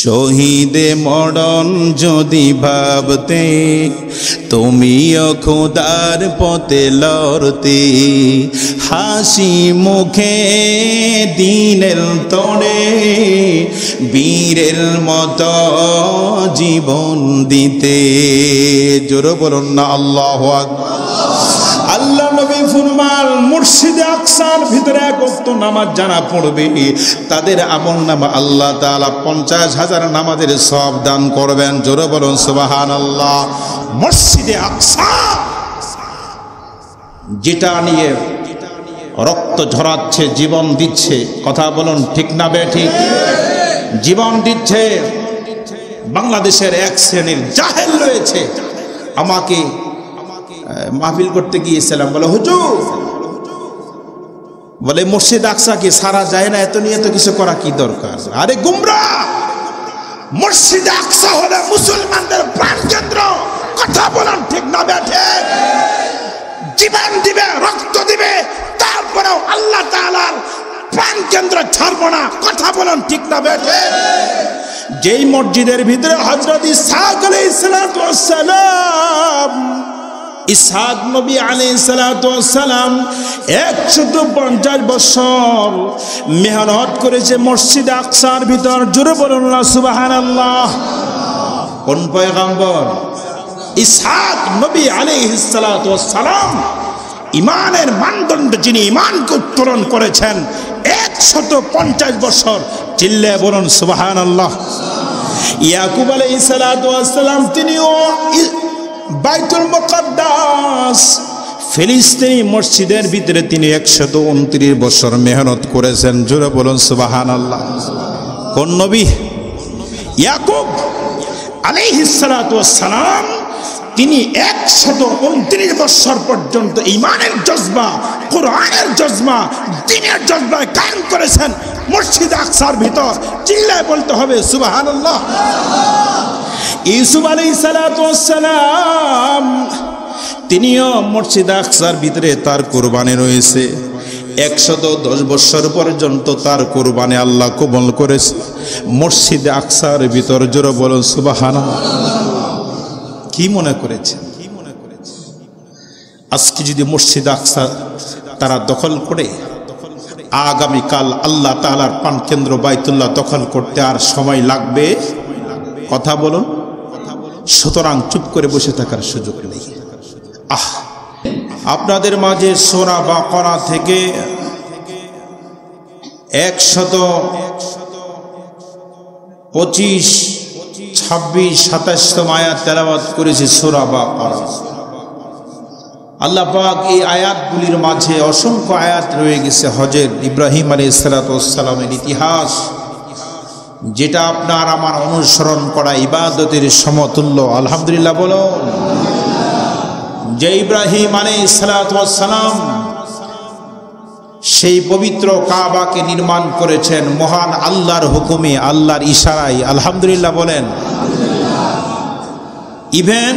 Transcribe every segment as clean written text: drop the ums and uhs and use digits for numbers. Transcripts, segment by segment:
শহীদে মরণ যদি ভাবতে, তুমিও খোদার পথে লড়তে, হাসি মুখে দিনের তরে বীরের মতো জীবন দিতে। জোরে বলুন না আল্লাহু আকবার। আল্লাহ নবী ফরমান, মসজিদে আকসার ভিতরে এক ওয়াক্ত নামাজ যারা পড়বে তাদের আমলনামা আল্লাহ তাআলা 50,000 নামাজের সওয়াব দান করবেন। জোরে বলুন সুবহানাল্লাহ। মসজিদে আকসা যেটা নিয়ে রক্ত ঝরাচ্ছে, জীবন দিচ্ছে, কথা বলুন ঠিক না বেঠিক? জীবন দিচ্ছে। বাংলাদেশের এক শ্রেণীর জাহেল রয়েছে, আমাকে মাহফিল করতে গিয়েছিলাম, বলে হুজুর, বলে মসজিদ আকসা কি সারা যায় না, এত নিয়ে তো কিছু করা কি দরকার? আরে গুমরাহ, মসজিদ আকসা হলো মুসলমানদের প্রাণকেন্দ্র। কথা বলেন ঠিক না বেঠিক? জীবন দিবে, রক্ত দিবে, তারপরেও আল্লাহ তাআলার প্রাণকেন্দ্র ছাড়বো না। কথা বলেন ঠিক না বেঠিক? যেই মসজিদের ভিতরে হযরত ইসহাক আলাইহিস সালাম, ইসহাক নবী আলাইহিস সালাম 150 বছর মেহনত করেছে মসজিদ আকসার ভিতর। জোরে বলুন না সুবহানাল্লাহ। কোন পয়গম্বর? ইসহাক নবী আলাইহিস সালাম ইমানের মানদণ্ড, যিনি ইমানকে উত্তোলন করেছেন 150 বছর। চিল্লায়ে বলুন সুবহানাল্লাহ। ইয়াকুব আলাইহিস সালাম তিনিও বাইতুল মুকাদ্দাস ফিলিস্তিনি মসজিদের ভিতরে তিনি 129 বছর মেহনত করেছেন। জোরে বলুন সুবহানাল্লাহ। কোন নবী? ইয়াকুব আলাইহিস সালাম তিনি 129 বছর পর্যন্ত ঈমানের জজবা, কোরআনের জজবা, দ্বীনের জজবা কায়েম করেছেন মসজিদ আকসার ভিতর। চিল্লায় বলতে হবে সুবহানাল্লাহ। ইউসুফ আলাইহিস সালাম তিনিও মসজিদ আকসার ভিতরে তার কুরবানি রয়েছে। 110 বছর পর্যন্ত তার কুরবানি আল্লাহ কবুল করেছে মসজিদ আকসার ভিতর। জোরে বলুন সুবহানাল্লাহ। কি মনে করেছেন আজকে যদি মসজিদ আকসা তারা দখল করে, আগামীকাল আল্লাহ তাআলার প্রাণকেন্দ্র বাইতুল্লাহ দখল করতে আর সময় লাগবে? কথা বলুন। সুতরাং চুপ করে বসে থাকার সুযোগ নেই। আপনাদের মাঝে সূরা বাকারা থেকে 125, 26, 27 আয়াত তেলাওয়াত করেছি সূরা বাকারা। আল্লাহ পাক এই আয়াতগুলির মাঝে অসংখ্য আয়াত রয়ে গেছে হযরত ইব্রাহিম আলাইহিস সালামের ইতিহাস, যেটা আপনার আমার অনুসরণ করা ইবাদতের সমতুল্য। আলহামদুলিল্লাহ বলো। যে ইব্রাহিম আলাইহিস সালাম সেই পবিত্র কাবাকে নির্মাণ করেছেন মহান আল্লাহর হুকুমে, আল্লাহর ইশারায়। আলহামদুলিল্লাহ বলেন। ইভেন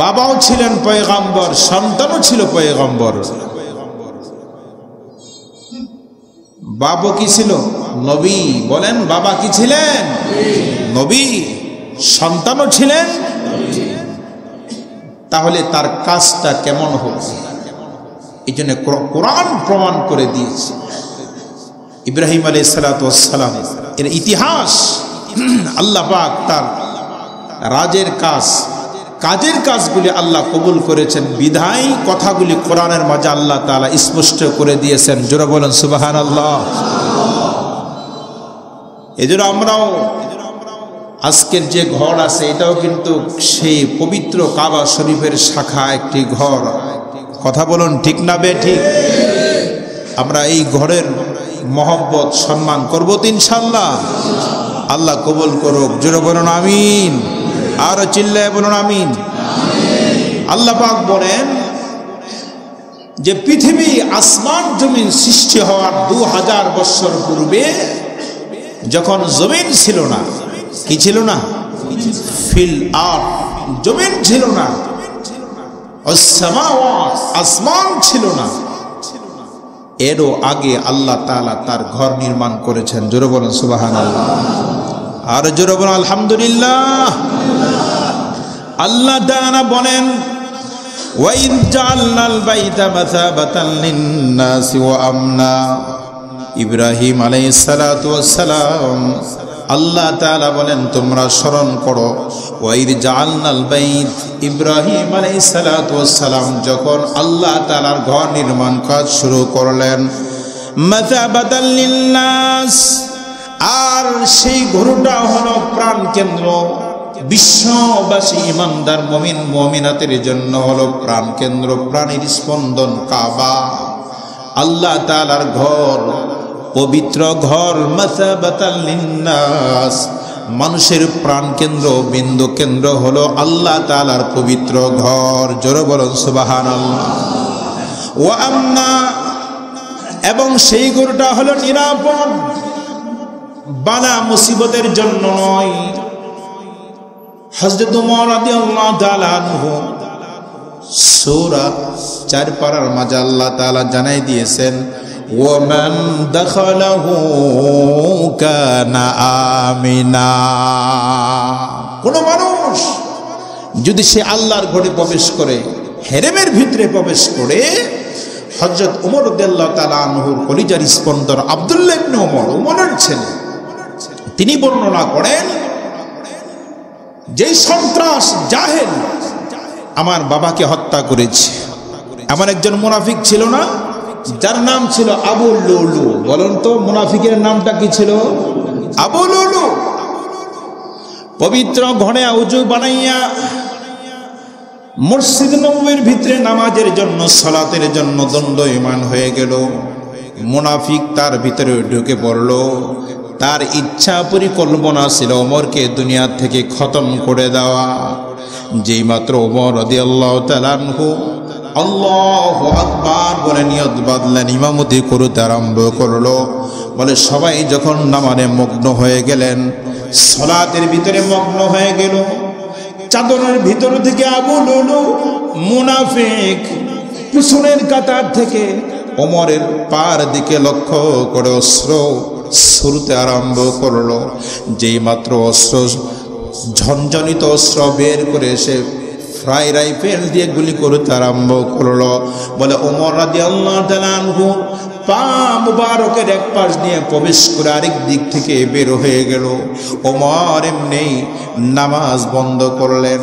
বাবাও ছিলেন পয়গম্বর, সন্তানও ছিল পয়গম্বর। বাবা কি ছিল? নবী। বলেন, বাবা কি ছিলেন? নবী। সন্তানও ছিলেন। তাহলে তার কাজটা কেমন হবে? এই জন্য কোরআন প্রমাণ করে দিয়েছে ইব্রাহিম আলাইহিস সালাম এর ইতিহাস। আল্লাহ পাক তার রাজের কাজের কাজগুলি আল্লাহ কবুল করেছেন, বিধায় কথাগুলি কোরআনের মাঝে আল্লাহ তাআলা স্পষ্ট করে দিয়েছেন। জোরে বলেন সুবহানাল্লাহ। এজন্য আমরাও আজকের যে ঘর আছে এটাও কিন্তু সেই পবিত্র কাবা শরীফের শাখা একটি ঘর। কথা বলুন ঠিক না বেঠিক? আমরা এই ঘরের মহব্বত সম্মান করব তো ইনশাআল্লাহ। আল্লাহ কবুল করুক। জোরে বলুন আমিন। আর চিল্লায় বলুন আমিন। আল্লাহ পাক বলেন যে পৃথিবী আসমান জমিন সৃষ্টি হওয়ার 2000 বছর পূর্বে যখন জমিন ছিল না, কি ছিল না? ফিল আরদ, জমিন ছিল না। আসমান ছিল না। এরও আগে আল্লাহ তাআলা তার ঘর নির্মাণ করেছেন। জোরে বলেন সুবহানাল্লাহ, আর জোরে বলেন আলহামদুলিল্লাহ। আল্লাহ তাআলা বলেন ওয়াইদ জাআলনাল বাইতা মাসাবাতান লিন-নাসি ওয়া আমনা। ইব্রাহিম আলাইহিস সালাতু ওয়াস সালাম আল্লাহ তাআলা বলেন তোমরা স্মরণ করো ওয়াইদ জাআলনাল বাইত, ইব্রাহিম আলাইহিস সালাতু ওয়াস সালাম যখন আল্লাহ তাআলার ঘর নির্মাণ কাজ শুরু করলেন, মাসাবাতান লিন-নাস, আর সেই ঘরটা হলো প্রাণ কেন্দ্র, বিশ্ববাসী ইমানদার মুমিন মুমিনাতের জন্য হলো প্রাণ কেন্দ্র, প্রাণের স্পন্দন কাবা। আল্লাহ তাআলার ঘর, পবিত্র ঘর, মাসাবাতাল লিন্নাস, মানুষের প্রাণ কেন্দ্র, বিন্দু কেন্দ্র হলো আল্লাহ তাআলার পবিত্র ঘর। জোরে বলুন সুবহানাল্লাহ। ওয়া আমনা, এবং সেই ঘরটা হলো নিরাপদ, বালা মুসিবতের জন্য নয়। হযরত ওমর রাদিয়াল্লাহু তাআলা আনহু সূরা 4 পারার মাঝে আল্লাহ তাআলা জানাই দিয়েছেন ওয়ামান দাখালাহু কানা আমিনা। কোন মানুষ যদি সে আল্লাহর ঘরে প্রবেশ করে, হেরেমের ভিতরে প্রবেশ করে, হযরত ওমর রাদিয়াল্লাহু তাআলা আনহুর কলিজার স্পন্দন আব্দুল্লাহ ইবনে ওমর, ওমরের ছেলে, তিনি বর্ণনা করেন যেই সন্ত্রাস জাহেল আমার বাবাকে হত্যা করেছে। এমন একজন মুনাফিক ছিল না, যার নাম ছিল আবু লুলু। বলেন তো মুনাফিকের নামটা কি ছিল? আবু লুলু। পবিত্র ঘরে উযু বানাইয়া মসজিদ নববীর ভিতরে নামাজের জন্য, সালাতের জন্য দণ্ডায়মান হয়ে গেল। মুনাফিক তার ভিতরে ঢুকে পড়ল। তার ইচ্ছা পরিকল্পনা ছিল ওমরকে দুনিয়া থেকে খতম করে দেওয়া। যেই মাত্র ওমর রাদিয়াল্লাহু তাআলা আনহু আল্লাহু আকবার বলে নিয়ত বাঁধলেন, ইমামতি করতে আরম্ভ করলো। বলে সবাই যখন নামাজে মগ্ন হয়ে গেলেন, সালাতের ভিতরে মগ্ন হয়ে গেল, চাদরের ভিতর থেকে আবু লুলু মুনাফিক পিছনের কাতার থেকে ওমরের পার দিকে লক্ষ্য করে অস্ত্র ছুড়তে আরম্ভ করলো। যেই মাত্র অস্ত্র, ঝনঝনিত অস্ত্র বের করে এসে ফ্রাই রাইফেল দিয়ে গুলি করতে আরম্ভ করলো। বলে ওমর রাদিয়াল্লাহু তাআলা আনহু পা মুবারকের এক পাশ দিয়ে প্রবেশ করে আরেক দিক থেকে বের হয়ে গেল। ওমর এমনি নামাজ বন্ধ করলেন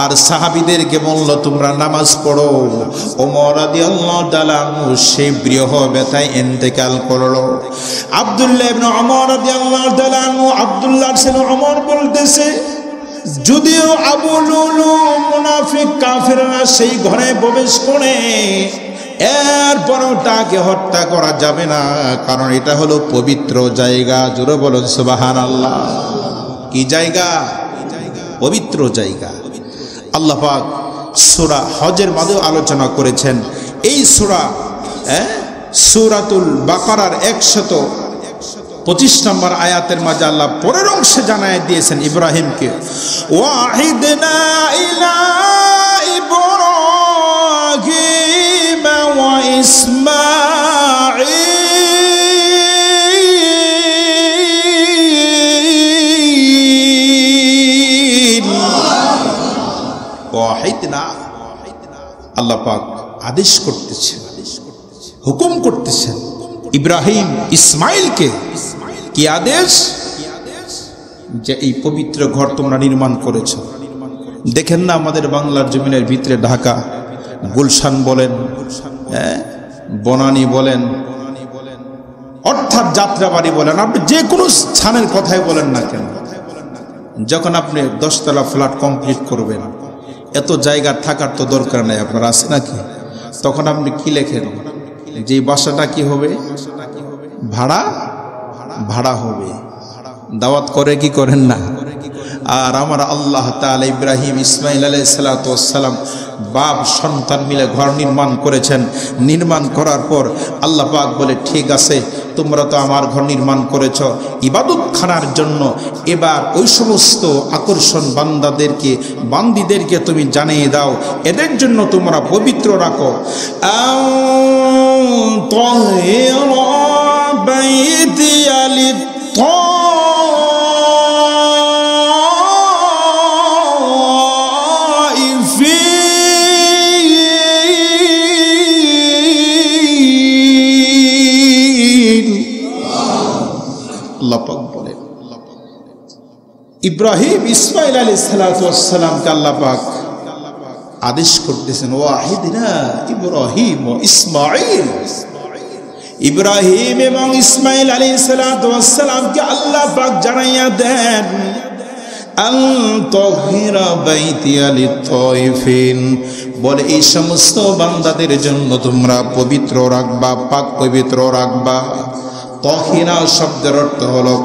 আর সাহাবীদেরকে বলল তোমরা নামাজ পড়ো। ওমর রাদিয়াল্লাহু তাআলা আনহু সেই বৃহ ব্যথায় ইন্তেকাল করলো। আব্দুল্লাহ ইবনে ওমর রাদিয়াল্লাহু তাআলা আনহু, আব্দুল্লাহর ছেলে ওমর বলতেছে, যদিও আবু লুলু মুনাফিক কাফেররা সেই ঘরে প্রবেশ করে, এরপরও তাকে হত্যা করা যাবে না, কারণ এটা হলো পবিত্র জায়গা। জোরে বলুন সুবহানাল্লাহ। কি জায়গা? পবিত্র জায়গা। আল্লাহ পাক সূরা হজের মাঝেও আলোচনা করেছেন। এই সূরা সূরাতুল বাকারার 125 নম্বর আয়াতের মাঝে আল্লাহ পরের অংশে জানায় দিয়েছেন ইব্রাহিমকে, ওয়াহিদনা ইলা ইব্রাহিম ওয়া ইসমাঈল। ওয়াহিদনা, আল্লাহ পাক আদেশ করতেছেন, হুকুম করতেছেন ইব্রাহিম ইসমাইলকে। কি আদেশ? যে এই পবিত্র ঘর তোমরা নির্মাণ করেছ। দেখেন না আমাদের বাংলার জমিনের ভিতরে ঢাকা, গুলশান বলেন, বনানী বলেন, অর্থাৎ যাত্রাবাড়ি বলেন, আপনি যে কোনো স্থানের কথাই বলেন না কেন, যখন আপনি 10 তলা ফ্ল্যাট কমপ্লিট করবেন, এত জায়গা থাকার তো দরকার নাই আপনার, আছে নাকি? তখন আপনি কি লেখেন? যে বাসাটা কি হবে? ভাড়া ভাড়া হবে। দাওয়াত করে কি করেন না? আর আমার আল্লাহ তাআলা ইব্রাহিম ইসমাইল আলাইহিস সালাতু ওয়াস সালাম বাপ সন্তান মিলে ঘর নির্মাণ করেছেন। নির্মাণ করার পর আল্লাহ পাক বলে, ঠিক আছে তোমরা তো আমার ঘর নির্মাণ করেছ ইবাদতখানার জন্য, এবার ওই সমস্ত আকর্ষণ বান্দীদেরকে তুমি জানিয়ে দাও, এদের জন্য তোমরা পবিত্র রাখো। طهر بيتي للطائفين আল্লাহ পাক বলেন ইব্রাহিম ইসমাঈল আলাইহিস সালাতু ওয়াস সালামকে আল্লাহ পাক আদেশ করতেছেন ওয়াহিদনা ইব্রাহিম ও ইসমাঈল ইব্রাহিম এবং ইসমাঈল আলাইহিস সালাতু ওয়াস সালামকে আল্লাহ পাক জানাইয়া দেন আল তাহিরা বাইতিয়া লিত-তাইফিন বলে এই সমস্ত বান্দাদের জন্য তোমরা পবিত্র রাখবা, পাক পবিত্র রাখবা। তাহিরা শব্দের অর্থ হলো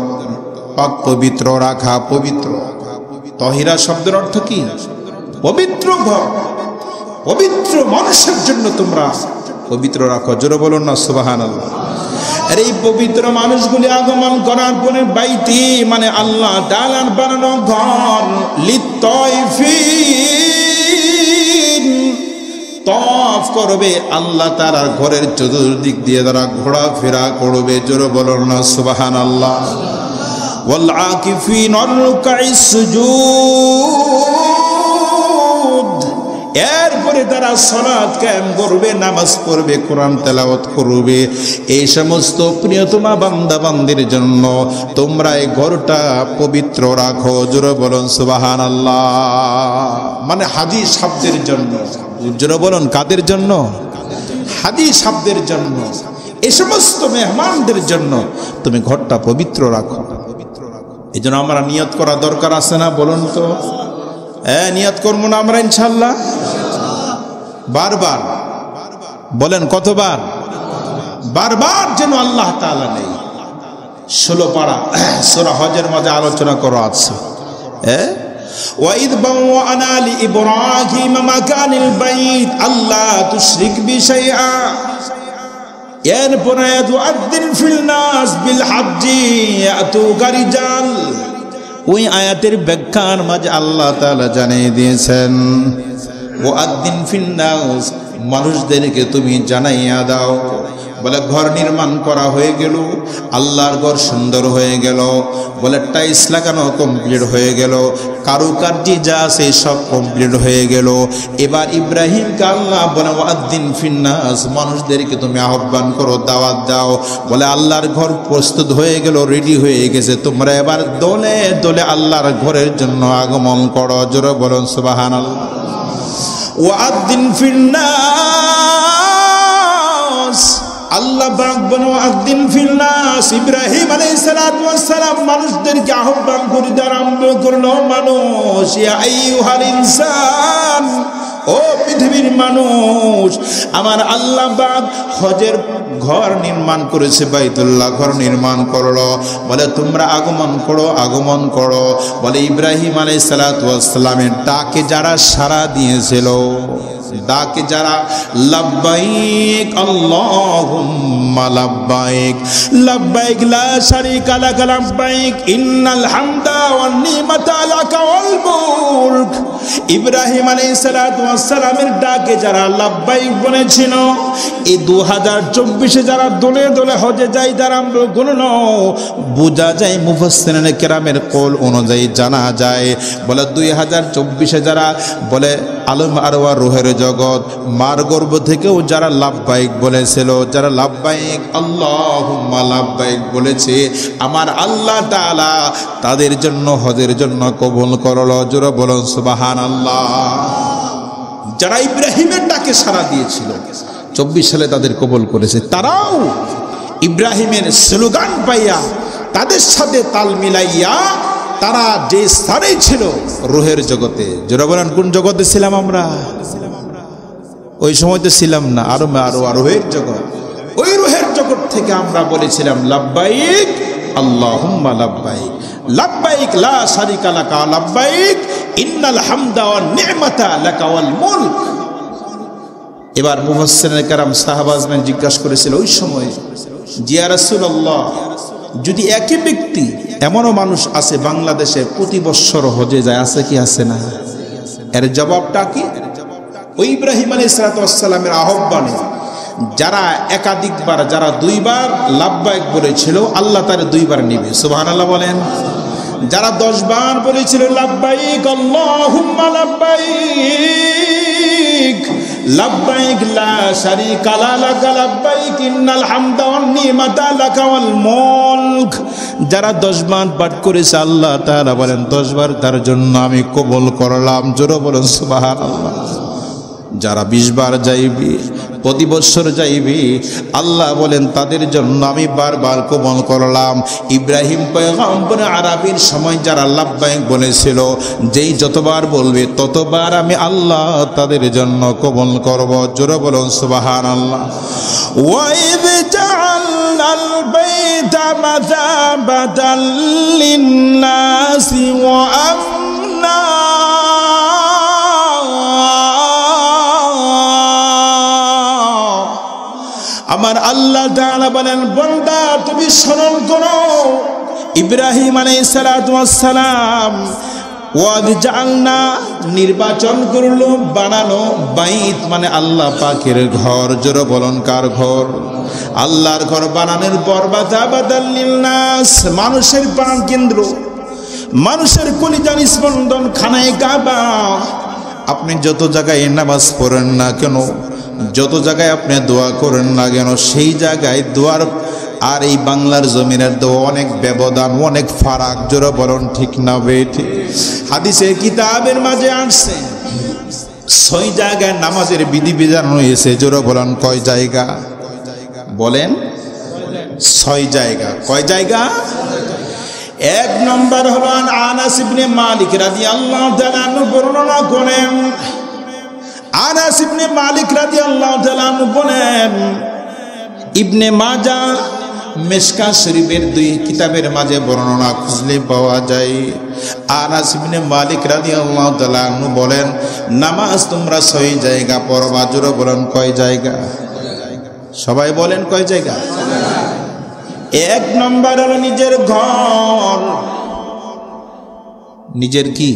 পাক পবিত্র রাখা, পবিত্র। তাহিরা শব্দের অর্থ কি? পবিত্র ঘর, পবিত্র মানুষের জন্য তোমরা পবিত্র রাখো। জোরে বলুন না সুবহানাল্লাহ। আর এই পবিত্র মানুষগুলি আগমন করার পরে বাইতি মানে আল্লাহ তাআলার বানানো ঘর লিত-তাইফিন তওয়াফ করবে, আল্লাহ তাআলার ঘরের চতুর্দিক দিয়ে তারা ঘোরাফেরা করবে। জোরে বলুন না সুবহানাল্লাহ। ওয়াল আকিফিন আর রুকাইস সুজুদ, এরপরে তারা সালাত কায়েম করবে, নামাজ পড়বে, কোরআন তেলাওয়াত করবে। এই সমস্ত প্রিয়তমা বান্দা বান্দির জন্য তোমরা এই ঘরটা পবিত্র রাখো। জোরে বলুন সুবহানাল্লাহ। মানে হাজি শব্দের জন্য। জোরে বলুন কাদের জন্য? হাজি শব্দের জন্য। এই সমস্ত মেহমানদের জন্য তুমি ঘরটা পবিত্র রাখো। এই জন্য আমরা নিয়ত করা দরকার আছে না? বলুন তো। নিয়ত করবো না আমরা ইনশাআল্লাহ? বারবার বলেন, কতবার? বারবার যেন আল্লাহ তাআলা নেই। 16 পারা সূরা হজের মধ্যে আলোচনা করা আছে। ওয়াইদ বাওয়ানা লিইব্রাহিম মাকানিল বাইত আল্লা তুশরিক বি শাইআ, এরপরে তুআদ্দিন ফিল নাস বিল হজ্জি ইয়াতুকা রিজাল। ওই আয়াতের ব্যাখ্যার মাঝে আল্লাহ তাআলা জানিয়ে দিয়েছেন ওয়াদ্দিন ফিন নাস, মানুষদেরকে তুমি জানাইয়া দাও। বলে ঘর নির্মাণ করা হয়ে গেল, আল্লাহর ঘর সুন্দর হয়ে গেল। বলে টাইলস লাগানো কমপ্লিট হয়ে গেল, কারুকার্য যা আছে সব কমপ্লিট হয়ে গেল। এবার ইব্রাহিমকে আল্লাহ বলে ওয়াদ্দিন ফিন নাস, মানুষদেরকে তুমি আহ্বান করো, দাওয়াত দাও। বলে আল্লাহর ঘর প্রস্তুত হয়ে গেল, রেডি হয়ে গেছে, তোমরা এবার দলে দলে আল্লাহর ঘরের জন্য আগমন করো। জোরে বলুন সুবহানাল্লাহ। ওয়াদ্দিন ফিন নাস, আল্লাহ পাক বলেন ওয়াদ্দিন ফিন নাস। ইব্রাহিম আলাইহিস সালাতু ওয়াস সালাম মানুষদেরকে আহ্বান করতে আরম্ভ করলো, মানুষ ইয়া আইয়ুহাল ইনসান, ও পৃথিবীর মানুষ, আমার আল্লাহ পাক হজের ঘর নির্মাণ করেছে, বাইতুল্লাহ ঘর নির্মাণ করলো। বলে তোমরা আগমন করো, আগমন করো। বলে ইব্রাহিম আলাইহিস সালাতু ওয়াস সালামের ডাকে যারা সাড়া দিয়েছিল, ডাকে যারা লাব্বাইক আল্লাহুম্মা লাব্বাইক লাব্বাইক লা শারীকা লাক লাব্বাইক ইন্নাল হামদা ওয়ান নি'মাতা লাকা ওয়াল মুলক, ইব্রাহিম আলাইহিস সালাতু ওয়াস সালামের ডাকে যারা লাব্বাইক বলেছিল, এই 2024 যারা দলে দলে হজে যায় তারা আমরা গুনলো বোঝা যায়, মুফাসসিরিনে কেরামের কওল অনুযায়ী জানা যায়। বলে 2024 যারা বলে আলম আরওয়া রুহের জগৎ মার গর্ভ থেকেও যারা লাব্বাইক বলেছিল, যারা লাব্বাইক আল্লাহুম্মা লাব্বাইক বলেছে, আমার আল্লাহ তাআলা তাদের জন্য হজের জন্য কবুল করলো। জোরে বলুন সুবহানাল্লাহ। যারা ইব্রাহিমের ডাকে সাড়া দিয়েছিল 24 সালে তাদের কবুল করেছে। তারাও ইব্রাহিমের স্লোগান পাইয়া তাদের সাথে তাল মিলাইয়া তারা যে স্থানে ছিল রুহের জগতে। জোরে বলেন কোন জগতে ছিলাম আমরা? ওই সময় তো ছিলাম না, আরো রুহের জগৎ। ওই রুহের জগৎ থেকে আমরা বলেছিলাম লাব্বাইক আল্লাহুম্মা লাব্বাইক লাব্বাইক লা শারীকা লাকা লাব্বাইক ইন্নাল হামদা ওয়ান নি'মাতা লাকা ওয়াল মুলক। এবার মুফাসসিরিনে কেরাম সাহাবা আজমাইন জিজ্ঞাসা করেছিল ওই সময়, ইয়া রাসূলুল্লাহ, যদি একই ব্যক্তি, এমনও মানুষ আছে বাংলাদেশে প্রতি বছর হজে যায়, আছে কি আছে না? এর জবাবটা কি? ওই ইব্রাহিম আলাইহিস সালাতু ওয়াস সালামের আহ্বানে যারা একাধিকবার, যারা দুইবার লাব্বাইক বলেছিল আল্লাহ তার দুইবার নিবে, সুবহানাল্লাহ বলেন। যারা 10 বার বলেছিল লাব্বাইক আল্লাহুম্মা লাব্বাইক লাব্বাইক লা শারীকা লাকা লাব্বাইক ইন্নাল হামদা ওয়ান নি'মাতা লাকা ওয়াল মুলক, যারা 10 বার পাঠ করেছে আল্লাহ তাআলা বলেন 10 বার তার জন্য আমি কবুল করলাম, জোরে বলেন সুবহানাল্লাহ। যারা 20 বার যাইবে, প্রতি বছর যাইবে, আল্লাহ বলেন তাদের জন্য আমি বারবার কবুল করলাম। ইব্রাহিম পয়গম্বর আরাবির সময় যারা লাব্বাইক বলেছিল, যেই যতবার বলবে ততবার আমি আল্লাহ তাদের জন্য কবুল করব, জোরে বলুন সুবহানাল্লাহ। ওয়াইদ জাআলনাল বাইতা মাযাবাতাল লিন-নাসি ওয়া আমনা, আমার আল্লাহ তাআলা বলেন বান্দা তুমি স্মরণ করো ইব্রাহিম আলাইহিস সালাতু ওয়াস সালাম ওয়াদ জাআলনা নির্বাচন করলো, বানানো, বাইত মানে আল্লাহ পাকের ঘর, জোরে বলুন কার ঘর? আল্লাহর ঘর বানানোর পর বাদাবাদাল লিন-নাস, মানুষের প্রাণ কেন্দ্র, মানুষের কলিজার স্পন্দন খানায়ে কাবা। আপনি যত জায়গায় নামাজ পড়েন না কেন, যত জায়গায় আপনি দোয়া করেন না কেন, সেই জায়গায় দোয়ার আর এই বাংলার জমিনের দোয়া অনেক ব্যবধান, অনেক ফারাক, জোরে বলুন ঠিক না বেঠি? হাদিসের কিতাবের মাঝে আসছে 6 জায়গায় নামাজের বিধি বিধান হয়েছে, জোরে বলুন কয় জায়গা? বলেন 6 জায়গা। কয় জায়গা? 1 নম্বর হলো আনাস ইবনে মালিক রাদিয়াল্লাহু তাআলা আনহু বর্ণনা করেন, আনাস ইবনে মালিক রাদিয়াল্লাহু তাআলা আনহু বলেন, ইবনে মাজাহ মিশকাত শরীফের 2 কিতাবের মাঝে বর্ণনা খুঁজলে পাওয়া যায়। আনাস ইবনে মালিক রাদিয়াল্লাহু তাআলা আনহু বলেন নামাজ তোমরা 6 জায়গা পড়বা, জোরে বলেন কয় জায়গা? সবাই বলেন কয় জায়গা? 1 নম্বর হলো নিজের ঘর। নিজের কি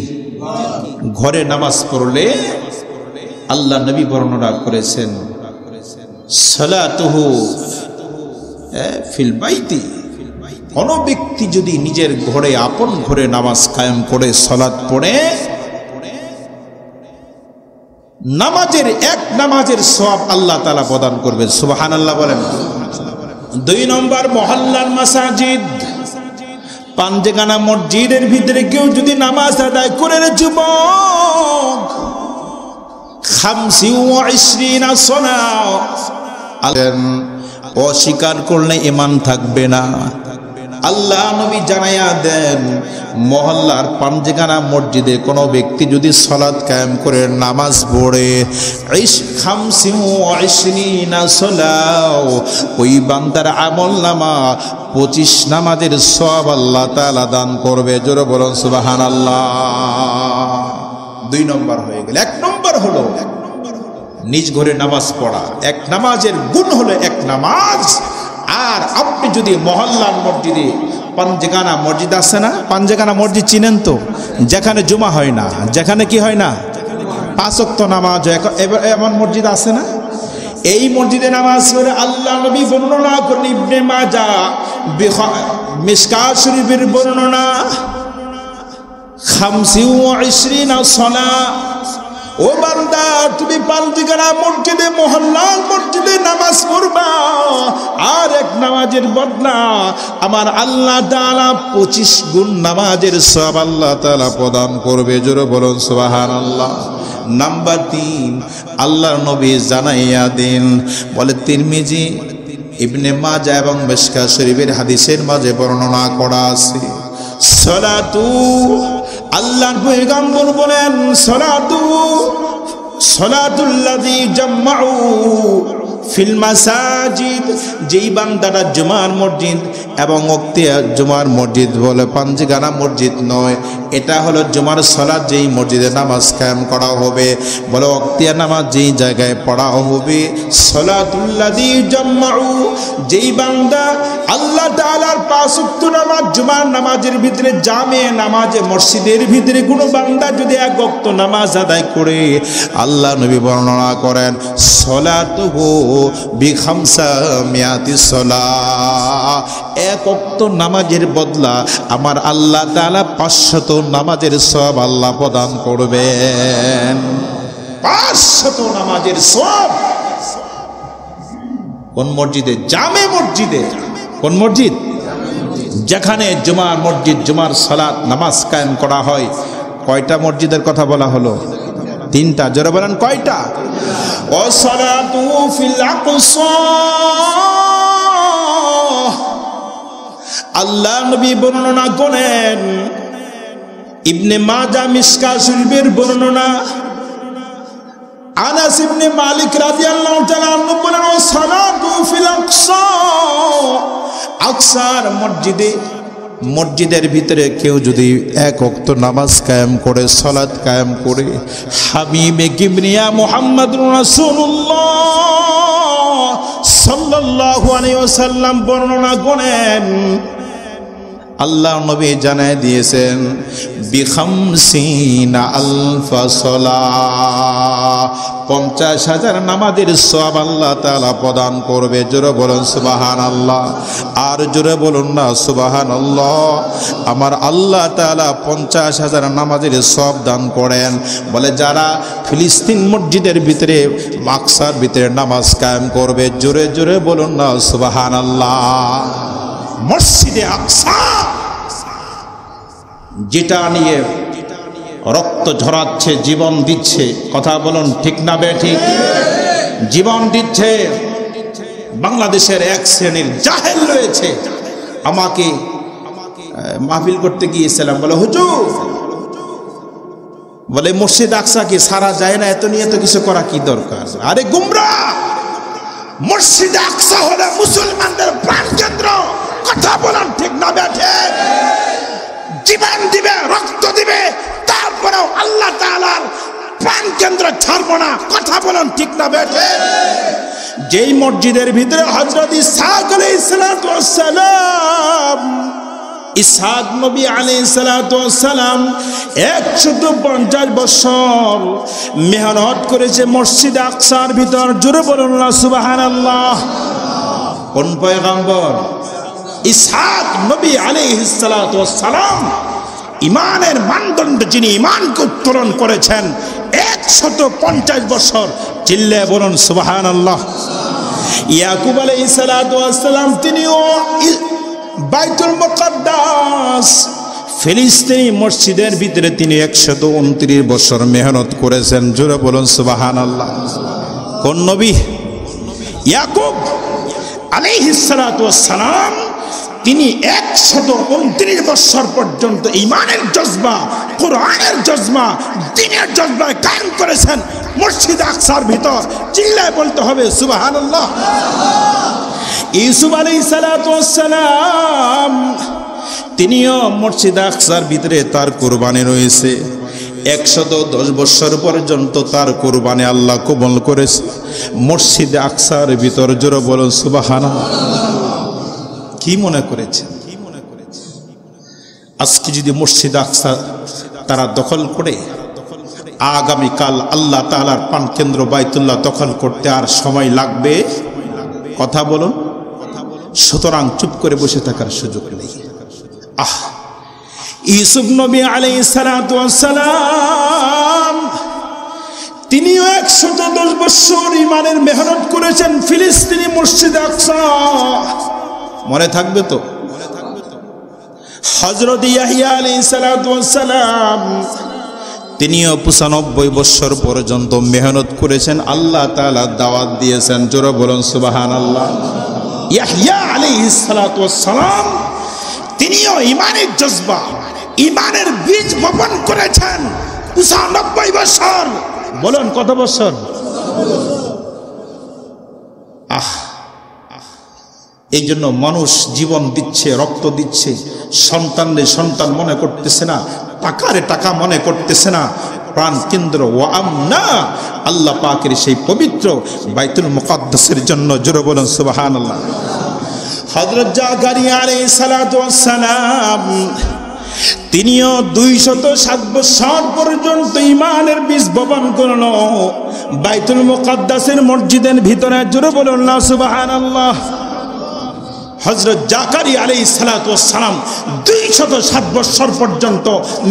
ঘরে নামাজ পড়লে আল্লাহ নবী বর্ণনা করেছেন সালাতুহু ফিল বাইতি, কোন ব্যক্তি যদি নিজের ঘরে, আপন ঘরে নামাজ কায়েম করে সালাত পড়ে, নামাজের 1 নামাজের সওয়াব আল্লাহ তাআলা প্রদান করবেন, সুবহানাল্লাহ বলেন। 2 নম্বর মহল্লার মাসাজিদ, পাঞ্জেখানা মসজিদের ভিতরে কেউ যদি নামাজ আদায় করে, যুবক 25 সালাত অস্বীকার করলে ঈমান থাকবে না। আল্লাহ নবী জানাইয়া দেন মহল্লার পাঞ্জেখানা মসজিদে কোনো ব্যক্তি যদি সালাত কায়েম করে, নামাজ পড়ে, 25 সালাত, ওই বান্দার আমলনামা 25 নামাজের সওয়াব আল্লাহ তাআলা দান করবে, জোরে বলুন সুবহানাল্লাহ। 2 নম্বর হয়ে গেল। 1 নম্বর হলো নিজ ঘরে নামাজ পড়া। 1 নামাজের গুণ হলো 1 নামাজ। আর আপনি যদি মহল্লার মসজিদে, পাঞ্জেখানা মসজিদ আছে না, পাঞ্জেখানা মসজিদ চিনেন তো, যেখানে জুমা হয় না, যেখানে কি হয় না, 5 ওয়াক্ত নামাজ, এমন মসজিদ আছে না? এই মসজিদে নামাজ পড়ে আল্লাহ নবী বর্ণনা করেন, ইবনে মাজাহ মিশকাত শরীফের বর্ণনা, 25 সালাত। ও বান্দা তুমি পাঞ্জেখানা মসজিদে, মহল্লার মসজিদে নামাজ পড়বা, আর 1 নামাজের বদলা আমার আল্লাহ তাআলা 25 গুণ নামাজের সওয়াব আল্লাহ তাআলা প্রদান করবে, জোরে বলুন সুবহানাল্লাহ। নাম্বার 3 আল্লাহর নবী জানাইয়া দেন, বলে তিরমিজি, ইবনে মাজাহ এবং মিশকাত শরীফের হাদিসের মাঝে বর্ণনা করা আছে, সালাতু, আল্লাহর পয়গম্বর বলেন সালাতুল্লাযী জাম্মাউ ফিল মাসাজিদ, যেই বান্দাটা জুমার মসজিদ এবং জুমার মসজিদ বলে পাঞ্জেখানা মসজিদ নয়, এটা হলো জুমার সালাত যেই মসজিদে নামাজ কায়েম করা হবে, বলে ওয়াক্তিয়া নামাজ যেই জায়গায় পড়া হবে, সালাতুল্লাযী জাম্মাউ, যেই বান্দা আল্লাহ তাআলার 5 ওয়াক্ত নামাজ জুমার নামাজের ভিতরে, জামে নামাজে মসজিদের ভিতরে কোনো বান্দা যদি 1 ওয়াক্ত নামাজ আদায় করে, আল্লাহ নবী বর্ণনা করেন সালাতুহু বিখামসামিয়াতি সালাহ, এক ওয়াক্ত নামাজের বদলা আমার আল্লাহ তাআলা 500 নামাজের সওয়াব আল্লাহ প্রদান করবেন। 500 নামাজের সওয়াব। কোন মসজিদে? জামে মসজিদে। কোন মসজিদ? যেখানে জুমার মসজিদ, জুমার সালাত নামাজ কায়েম করা হয়। কয়টা মসজিদের কথা বলা হলো? 3টা। জোরে বলেন কয়টা? ওয়া সালাতু ফিল আকসা। আল্লাহ নবী বর্ণনা করেন, ইবনে মাজাহ মিশকাত শরীফের বর্ণনা, আনাস ইবনে মালিক রাদিয়াল্লাহু তাআলা আনহু বলেন, ওয়া সালাতু ফিল আকসা। আকসার মসজিদে, মসজিদের ভিতরে কেউ যদি এক ওয়াক্ত নামাজ কায়েম করে, সালাত কায়েম করে, হাবিবে কিবরিয়া মুহাম্মদুর রাসূলুল্লাহ সাল্লাল্লাহু আলাইহি ওয়াসাল্লাম বর্ণনা করেন, আল্লাহ নবী জানায় দিয়েছেন, বিখামসিনা আলফা সালাহ, 50,000 নামাজের সওয়াব আল্লাহ তাআলা প্রদান করবে। জোরে বলুন সুবহানাল্লাহ। আর জোরে বলুন না সুবহানাল্লাহ। আমার আল্লাহ তাআলা 50,000 নামাজের সওয়াব দান করেন। বলে যারা ফিলিস্তিন মসজিদের ভিতরে, আকসার ভিতরে নামাজ কায়েম করবে, জোরে জোরে বলুন না সুবহানাল্লাহ। মসজিদে আকসা, যেটা নিয়ে রক্ত ঝরাচ্ছে, জীবন দিচ্ছে, কথা বলুন ঠিক না বেঠিক? জীবন দিচ্ছে। বাংলাদেশের এক শ্রেণীর জাহেল রয়েছে, আমাকে মাহফিল করতে গিয়েছিলাম, বলে হুজুর, বলে মসজিদ আকসা কি সারা যায় না, এত নিয়ে তো কিছু করা কি দরকার? আরে গুমরা, মসজিদ আকসা হলো মুসলমানদের প্রাণকেন্দ্র। কথা বলেন ঠিক না বেঠিক? জীবন দিবে, রক্ত দিবে, তারপরেও আল্লাহ তাআলার প্রাণ কেন্দ্র ছাড়বো না। কথা বলেন ঠিক না বেঠিক? যেই মসজিদের ভিতরে হযরত ইসহাক আলাইহিস সালাতু ওয়াস সালাম, ইসহাক নবী আলাইহিস সালাতু ওয়াস সালাম 150 বছর মেহনত করেছে মসজিদ আকসার ভিতর। জোরে বলুন না সুবহানাল্লাহ। কোন পয়গম্বর? ইসহাক নবী আলাইহিস সালাতু ওয়াস সালাম, ইমানের মানদণ্ড যিনি ইমানকে উত্তরণ করেছেন 150 বছর। চিল্লায়ে বলুন সুবহানাল্লাহ। ইয়াকুব আলাইহিস সালাতু ওয়াস সালাম, তিনিও বাইতুল মুকাদ্দাস ফিলিস্তিনি মসজিদের ভিতরে তিনি 129 বছর মেহনত করেছেন। জোরে বলুন সুবহানাল্লাহ। কোন নবী? ইয়াকুব আলাইহিস সালাতু ওয়াস সালাম, তিনি 129 বছর পর্যন্ত ঈমানের জজবা, কোরআনের জজবা, দ্বীনের জজবা কায়েম করেছেন মসজিদ আকসার ভিতর। চিল্লায় বলতে হবে সুবহানাল্লাহ। ইউসুফ আলাইহিস সালাতু ওয়াস সালাম, তিনিও মসজিদ আকসার ভিতরে তার কুরবানি রয়েছে। 110 বছর পর্যন্ত তার কুরবানি আল্লাহ কবুল করেছে মসজিদ আকসার ভিতর। জোরে বলুন সুবহানাল্লাহ। কি মনে করেছে? আজকে যদি মসজিদ আকসা তারা দখল করে, আগামীকাল আল্লাহ তাআলার প্রাণ কেন্দ্র বাইতুল্লাহ দখল করতে আর সময় লাগবে? কথা বলুন। সুতরাং চুপ করে বসে থাকার সুযোগ নেই। ইউসুফ নবী আলাইহিস সালাতু ওয়াস সালাম, তিনিও 110 বছর ঈমানের মেহনত করেছেন ফিলিস্তিনি মসজিদ আকসা। মনে থাকবে তো? হযরত ইয়াহইয়া আলাইহিস সালাতু ওয়াস সালাম, তিনিও 95 বছর পর্যন্ত মেহনত করেছেন, আল্লাহ তাআলা দাওয়াত দিয়েছেন। জোরে বলুন সুবহানাল্লাহ। ইয়াহইয়া আলাইহিস সালাতু ওয়াস সালাম, তিনিও ঈমানের জজবা, ঈমানের বীজ বপন করেছেন 95 বছর। বলুন কত বছর? এই জন্য মানুষ জীবন দিচ্ছে, রক্ত দিচ্ছে, সন্তানরে সন্তান মনে করতেছে না, টাকারে টাকা মনে করতেছে না। প্রাণ কেন্দ্র ওয়া আমনা, আল্লাহ পাকের সেই পবিত্র বাইতুল মুকাদ্দাসের জন্য। জোরে বলুন সুবহানাল্লাহ। হযরত জাকারিয়া আলাইহিস সালাতু ওয়াস সালাম তিনিও 207 বছর পর্যন্ত ঈমানের বীজ বপন করল বাইতুল মুকাদ্দাসের মসজিদের ভিতরে। জোরে বলুন না সুবহানাল্লাহ। হযরত জাকারিয়া আলাইহিস সালাতু ওয়াস সালাম 207 বছর পর্যন্ত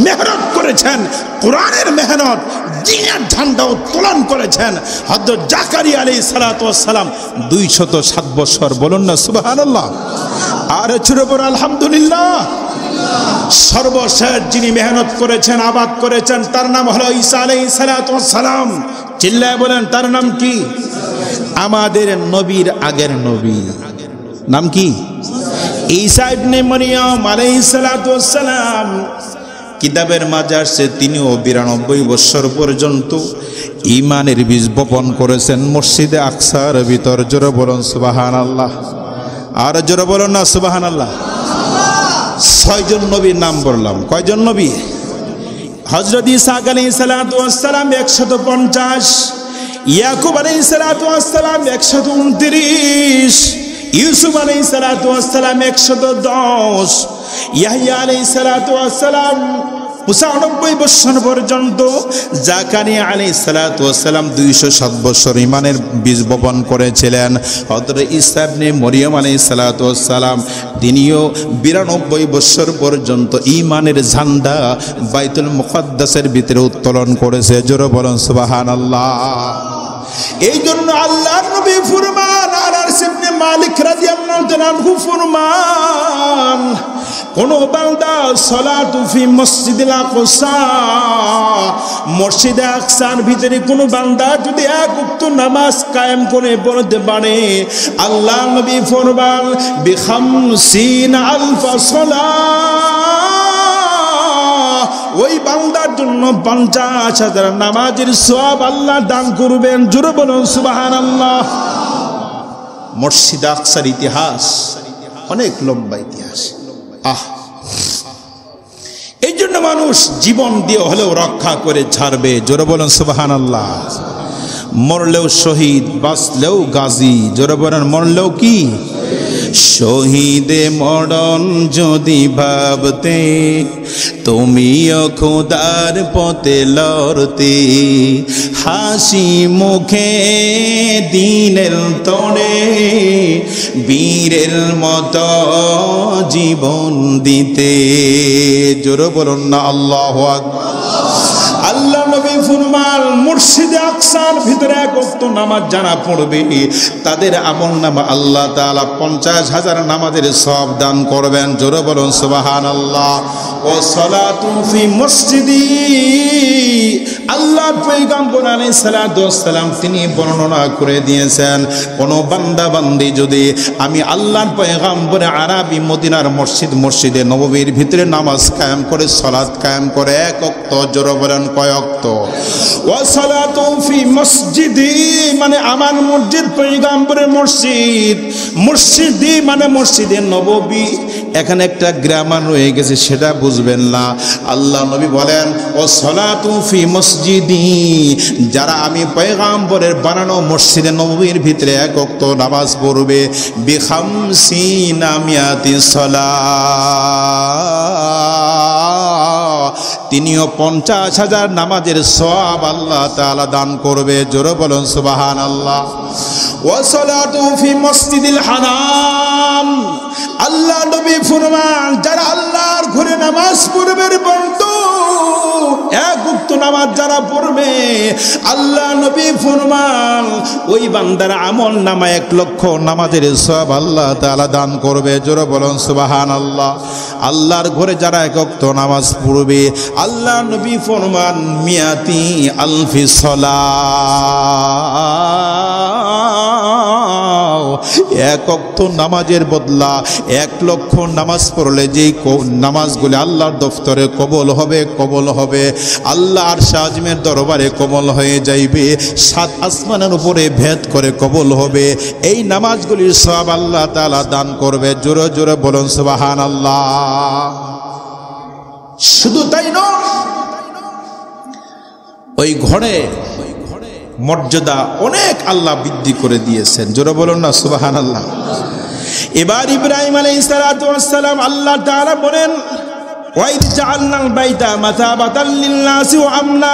মেহনত করেছেন, কোরআনের মেহনত, দ্বীনের ঝান্ডা উত্তোলন করেছেন। হযরত জাকারিয়া আলাইহিস সালাতু ওয়াস সালাম 207 বছর। বলুন না সুবহানাল্লাহ। আর জোরে বলুন আলহামদুলিল্লাহ। সর্বশেষ যিনি মেহনত করেছেন, আবাদ করেছেন, তার নাম হলো ঈসা আলাইহিস সালাতু ওয়াস সালাম। চিল্লায় বলেন তার নাম কি? আমাদের নবীর আগের নবী নাম কি? ঈসা ইবনে মারইয়াম আলাইহিস সালাতু ওয়াস সালাম। কিতাবের মাঝে আসছে তিনিও 92 বছর পর্যন্ত ঈমানের বীজ বপন করেছেন মসজিদে আকসার ভিতর। জোরে বলুন সুবহানাল্লাহ। আর জোরে বলুন না সুবহানাল্লাহ। 6 জন নবীর নাম বললাম। কয়জন নবী? হযরত ঈসা আলাইহিস সালাতু ওয়াস সালাম 150, ইয়াকুব আলাইহিস সালাতু ওয়াস সালাম 129, ইউসুফ আলাইহিস সালাতু ওয়াস সালাম 110, ইয়াহইয়া আলাইহিস সালাতু ওয়াস সালাম 95 বছর পর্যন্ত, জাকারিয়া আলাইহিস সালাতু ওয়াস সালাম 207 বছর ঈমানের বীজ বপন করেছিলেন। হযরত ঈসা ইবনে মরিয়ম আলাইহিস সালাতু ওয়াস সালাম তিনিও 92 বছর পর্যন্ত ঈমানের ঝান্ডা বাইতুল মুকাদ্দাসের ভিতরে উত্তোলন করেছে। জোরে বলুন সুবহানাল্লাহ। এই জন্য আল্লাহর নবী ফরমান, আনাস ইবনে মালিক রাদিয়াল্লাহু তাআলা আনহু ফরমান, কোন বান্দা সালাতু ফি মসজিদিল আকসা, মসজিদে আকসার ভিতরে কোন বান্দা যদি এক ওয়াক্ত নামাজ কায়েম করে পড়তে পারে, আল্লাহ নবী ফরমান বিখামসিন আলফা সালাহ, ওই বান্দার জন্য 50,000 নামাজের সওয়াব আল্লাহ দান করবেন। জোরে বলুন সুবহানাল্লাহ। মসজিদ আকসার ইতিহাস অনেক লম্বা ইতিহাস। এই জন্য মানুষ জীবন দিয়ে হলেও রক্ষা করে ছাড়বে। জোরে বলুন সুবহানাল্লাহ। মরলেও শহীদ, বাঁচলেও গাজী। জোরে বলেন মরলেও কি? শহীদে মরণ যদি ভাবতে, তুমিও খোদার পথে লড়তে, হাসি মুখে দিনের তরে বীরের মতো জীবন দিতে। জোরে বলুন না আল্লাহু আকবার। আল্লাহ নবী ফরমান, মসজিদে আকসার ভিতরে এক ওয়াক্ত নামাজ যারা পড়বে তাদের আমলনামা আল্লাহ তাআলা 50,000 নামাজের সওয়াব দান করবেন। জোরে বলুন সুবহানাল্লাহ। ও সালাতু ফি মসজিদি, আল্লাহর পয়গম্বর আলাইহিস সালাতু ওয়াস সালাম তিনি বর্ণনা করে দিয়েছেন, কোন বান্দা বান্দি যদি আমি আল্লাহর পয়গম্বর আরবি মদিনার মসজিদে নববীর ভিতরে নামাজ কায়েম করে, সালাত কায়েম করে এক ওয়াক্ত, জোরে বলেন কয় ওয়াক্ত? ওয়া সালাতু ফি মসজিদি মানে আমার মসজিদ, পয়গম্বরের মসজিদ। মসজিদি মানে মসজিদে নববী। এখানে একটা গ্রামার রয়ে গেছে, সেটা বুঝবেন না। আল্লাহ নবী বলেন ও সালাতু ফি মসজিদি, যারা আমি পয়গম্বরের বানানো মসজিদে নববীর ভিতরে এক ওয়াক্ত নামাজ পড়বে, বিখামসিনা মিয়াতি সালাহ, তিনিও 50,000 নামাজের সওয়াব আল্লাহ তাআলা দান করবে। জোরে বলুন সুবহানাল্লাহ। ওয়া সালাতু ফি মসজিদিল হারাম, আল্লাহ নবী ফরমান, যারা আল্লাহর ঘরে নামাজ পড়বে বন্ধু, এক ওয়াক্ত নামাজ যারা পড়বে, আল্লাহ নবী ফরমান ওই বান্দার আমল নামা 1 লক্ষ নামাজের সওয়াব আল্লাহ তাআলা দান করবে। জোরে বলুন সুবহানাল্লাহ। আল্লাহর ঘরে যারা এক ওয়াক্ত নামাজ পড়বে, আল্লাহ নবী ফরমান মিয়াতি আলফি সালাহ, এক ওয়াক্ত নামাজের বদলা 1 লক্ষ নামাজ পড়লে যেই নামাজগুলি আল্লাহর দফতরে কবুল হবে, আল্লাহ আরশে আযমের দরবারে কবুল হয়ে যাইবে, 7 আসমানের উপরে ভেদ করে কবুল হবে, এই নামাজগুলির সওয়াব আল্লাহ তাআলা দান করবে। জোরে জোরে বলুন সুবহানাল্লাহ। শুধু তাই নয়, ওই ঘরে মর্যাদা অনেক আল্লাহ বৃদ্ধি করে দিয়েছেন। জোরে বলুন না সুবহানাল্লাহ। এবার ইব্রাহিম আলাইহিস সালাতু ওয়াস সালাম, আল্লাহ তাআলা বলেন ওয়াইদ জাআলনাল বাইতা মাসাবাতাল লিন-নাসি ওয়া আমনা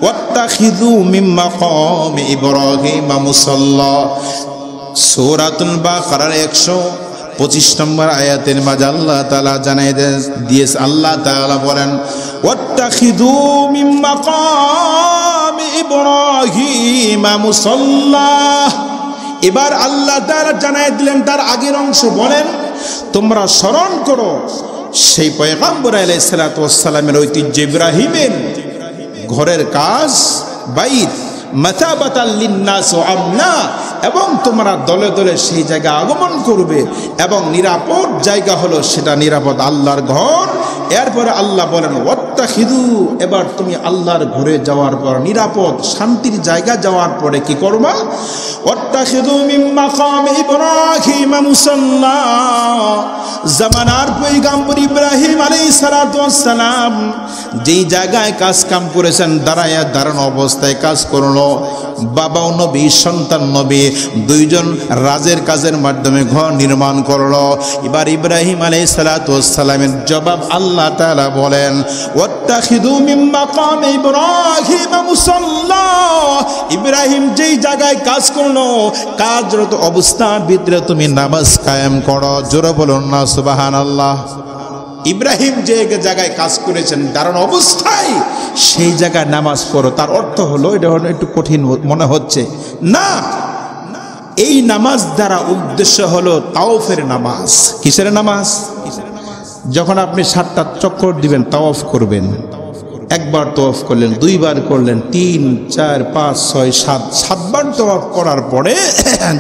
ওয়াত্তাখিযু মিন মাকামি ইব্রাহিমা মুসাল্লা। সূরাতুল বাকারার 125 নম্বর আয়াতের মাঝে আল্লাহ তাআলা জানাই দিয়েছে, আল্লাহ তাআলা বলেন ওয়াত্তাখিযু মিন মাকামি ইব্রাহিমা মুসাল্লা। এবার আল্লাহ তাআলা জানাই দিলেন তার আগের অংশ, বলেন তোমরা স্মরণ করো সেই পয়গম্বর আলাইহিস সালাতু ওয়াস সালামের ঐতিহ্য ইব্রাহিমের ঘরের কাজ, বাইত মাসাবাতাল লিন-নাস ওয়া আমনা, এবং তোমরা দলে দলে সেই জায়গা আগমন করবে এবং নিরাপদ জায়গা হলো সেটা নিরাপদ আল্লাহর ঘর। এরপরে আল্লাহ বলেন ওয়াত্তাখিযু, এবার তুমি আল্লাহর ঘরে যাওয়ার পর নিরাপদ শান্তির জায়গা যাওয়ার পরে কি করবা? ওয়াত্তাখিযু মিন মাকামি ইব্রাহিম মুসাল্লা। জামানার পয়গম্বর ইব্রাহিম আলাইহিস সালাতু ওয়াস সালাম যেই জায়গায় কাজ কাম করেছেন, দাঁড়ানো অবস্থায় কাজ করলো। বাবাও নবী, সন্তান নবী, দুইজন রাজের কাজের মাধ্যমে ঘর নির্মাণ করলো। এবার ইব্রাহিম আলাইহিস সালাতু ওয়াস সালামের জবাব আল্লাহ তাআলা বলেন ওয়াত্তাখিযু মিন মাকামি ইব্রাহিম মুসাল্লা। ইব্রাহিম যেই জায়গায় কাজ করলো, কাজরত অবস্থার ভিতরে তুমি নামাজ কায়েম করো। জোরে বলুন না সুবহানাল্লাহ। ইব্রাহিম যে জায়গায় কাজ করেছেন দাঁড়ানো অবস্থায়, সেই জায়গায় নামাজ পড়ো। তার অর্থ হলো, এটা হলো একটু কঠিন মনে হচ্ছে না, এই নামাজ দ্বারা উদ্দেশ্য হলো তাওয়াফের নামাজ। কিসের নামাজ? যখন আপনি 7টা চক্কর দিবেন, তাওয়াফ করবেন, একবার তাওয়াফ করলেন, দুইবার করলেন, 3, 4, 5, 6, 7, 7বার তাওয়াফ করার পরে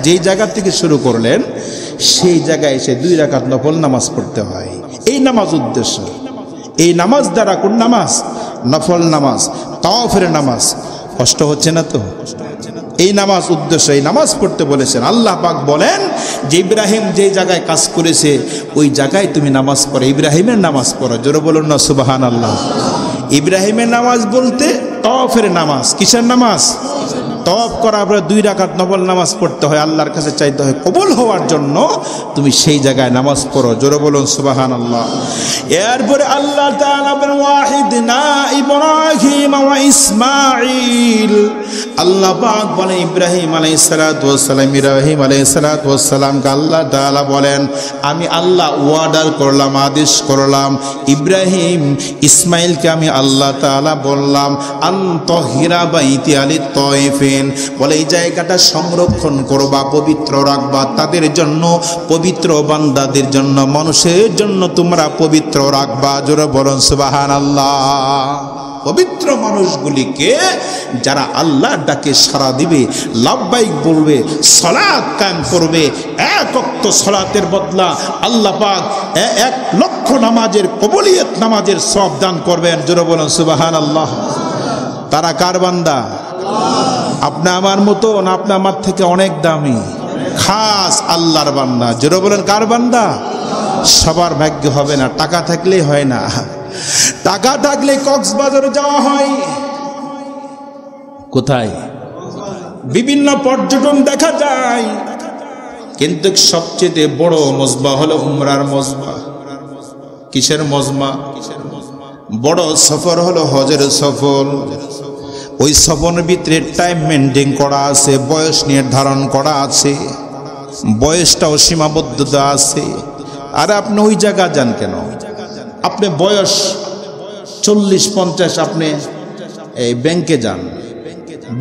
যেই জায়গা থেকে শুরু করলেন সেই জায়গায় এসে 2 রাকাত নফল নামাজ পড়তে হয়। এই নামাজ উদ্দেশ্য। এই নামাজ দ্বারা কোন নামাজ? নফল নামাজ, তাওয়াফের নামাজ। কষ্ট হচ্ছে না তো? এই নামাজ উদ্দেশ্য, এই নামাজ পড়তে বলেছেন। আল্লাহ পাক বলেন যে ইব্রাহিম যে জায়গায় কাজ করেছে ওই জায়গায় তুমি নামাজ পড়ো, ইব্রাহিমের নামাজ পড়ো। জোরে বলুন না সুবহানাল্লাহ। ইব্রাহিমের নামাজ বলতে তাওয়াফের নামাজ। কিসের নামাজ? তাওয়াফ করার পরে 2 রাকাত নফল নামাজ পড়তে হয়, আল্লাহর কাছে চাইতে হয় কবুল হওয়ার জন্য। তুমি সেই জায়গায় নামাজ পড়ো। জোরে বলুন সুবহানাল্লাহ। এরপরে আল্লাহ তাআলা বলেন ওয়াহিদনা ইব্রাহিম ওয়া ইসমাঈল। আল্লাহ পাক বলেন ইব্রাহিম আলাইহিস সালাতু ওয়াস সালাম, ইব্রাহিম আলাইহিস সালাতু ওয়াস সালামকে আল্লাহ তাআলা বলেন আমি আল্লাহ ওয়ার্ডার করলাম, আদেশ করলাম, ইব্রাহিম ইসমাঈলকে আমি আল্লাহ তাআলা বললাম আনতাহিরা বাইতি আলিত তাইফিন, বলে এই জায়গাটা সংরক্ষণ করবা, পবিত্র রাখবা, তাদের জন্য পবিত্র বান্দাদের জন্য, মানুষের জন্য তোমরা পবিত্র রাখবা। জোরে বলুন সুবহানাল্লাহ। পবিত্র মানুষগুলিকে যারা আল্লাহর ডাকে সাড়া দিবে, লাব্বাইক বলবে, সালাত কায়েম করবে, 1 ওয়াক্ত সালাতের বদলা আল্লাহ পাক 1 লক্ষ নামাজের কবুলিয়ত নামাজের সওয়াব দান করবেন। জোরে বলুন সুবহানাল্লাহ। তারা কার বান্দা? আপনি আমার মতো না, আপনি আমার থেকে অনেক দামি, খাস আল্লাহর বান্দা। জোরে বলেন কার বান্দা? সবার ভাগ্য হবে না, টাকা থাকলেই হয় না। টাকা থাকলে কক্সবাজারে যাওয়া হয়। কোথায়? বিভিন্ন পর্যটন দেখা যায়, কিন্তু সবচেয়ে বড় মজমা হলো উমরার মজমা। কিসের মজমা? বড় সফর হলো হজের সফর। ওই সফরের ভিতরে টাইম মেনটেন করা আছে, বয়স নির্ধারণ করা আছে, বয়সটাও সীমাবদ্ধতা আছে। আর আপনি ওই জায়গা যান কেন? আপনি বয়স 40-50, আপনি এই ব্যাংকে যান,